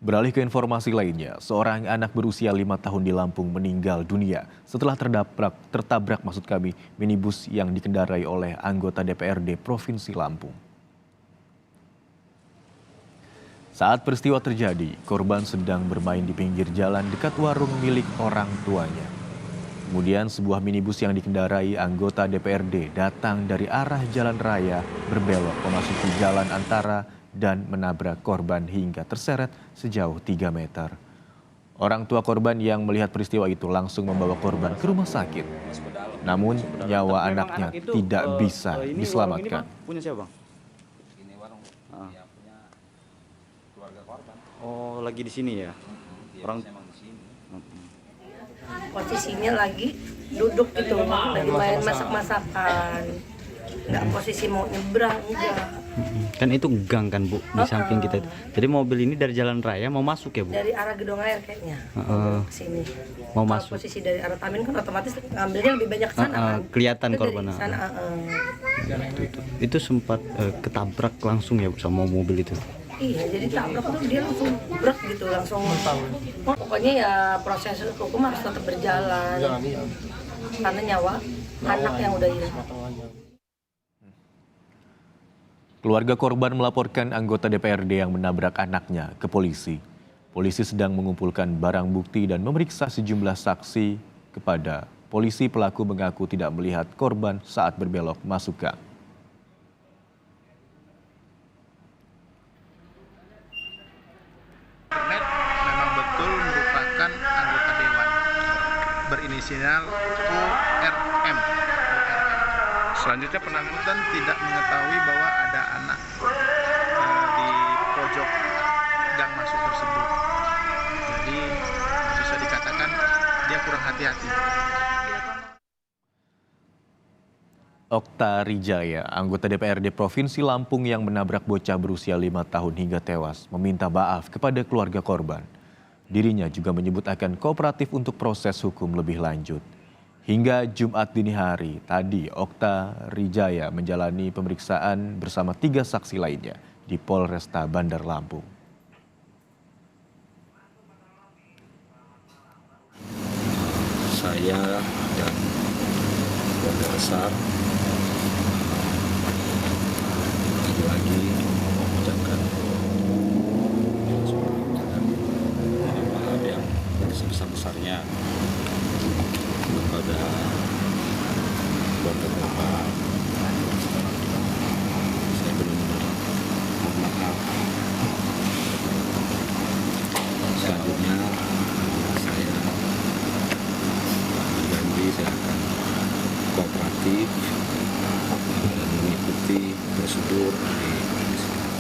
Beralih ke informasi lainnya, seorang anak berusia 5 tahun di Lampung meninggal dunia setelah tertabrak minibus yang dikendarai oleh anggota DPRD Provinsi Lampung. Saat peristiwa terjadi, korban sedang bermain di pinggir jalan dekat warung milik orang tuanya. Kemudian sebuah minibus yang dikendarai anggota DPRD datang dari arah jalan raya berbelok memasuki jalan antara dan menabrak korban hingga terseret sejauh 3 meter. Orang tua korban yang melihat peristiwa itu langsung membawa korban ke rumah sakit. Namun nyawa anaknya tidak bisa diselamatkan. Punya siapa, Bang? Ini warung ya, punya keluarga korban. Oh, lagi di sini ya? Orang emang di sini. Posisinya lagi duduk gitu, lagi main masak-masakan. Nggak posisi mau nyebrang, enggak. kan itu gang kan, Bu, di samping kita. Jadi mobil ini dari jalan raya mau masuk ya, Bu? Dari arah Gedung Air kayaknya, ke sini. Mau Kalau masuk. posisi dari arah Tamin kan otomatis ngambilnya lebih banyak ke sana kan. Kelihatan Itu korban. dari sana, Itu sempat ketabrak langsung ya, Bu, sama mobil itu. Iya, jadi tabrak tuh dia langsung brek gitu, langsung. Pokoknya ya proses hukum harus tetap berjalan. Karena nyawa anak yang udah hilang. Keluarga korban melaporkan anggota DPRD yang menabrak anaknya ke polisi. Polisi sedang mengumpulkan barang bukti dan memeriksa sejumlah saksi. Kepada polisi, pelaku mengaku tidak melihat korban saat berbelok masuk gang. Memang betul merupakan anggota dewan berinisial URM. Selanjutnya penanggutan tidak mengetahui bahwa ada anak di pojok gang masuk tersebut. Jadi bisa dikatakan dia kurang hati-hati. Okta Rijaya, anggota DPRD Provinsi Lampung yang menabrak bocah berusia 5 tahun hingga tewas, meminta maaf kepada keluarga korban. Dirinya juga menyebut akan kooperatif untuk proses hukum lebih lanjut. Hingga Jumat dini hari tadi, Okta Rijaya menjalani pemeriksaan bersama 3 saksi lainnya di Polresta Bandar Lampung. Saya dan keluarga besar lagi-lagi mengucapkan maaf yang sebesar-besarnya kepada keluarga korban. Saya benar-benar mohon maaf. Selanjutnya saya berjanji saya akan kooperatif dan mengikuti prosedur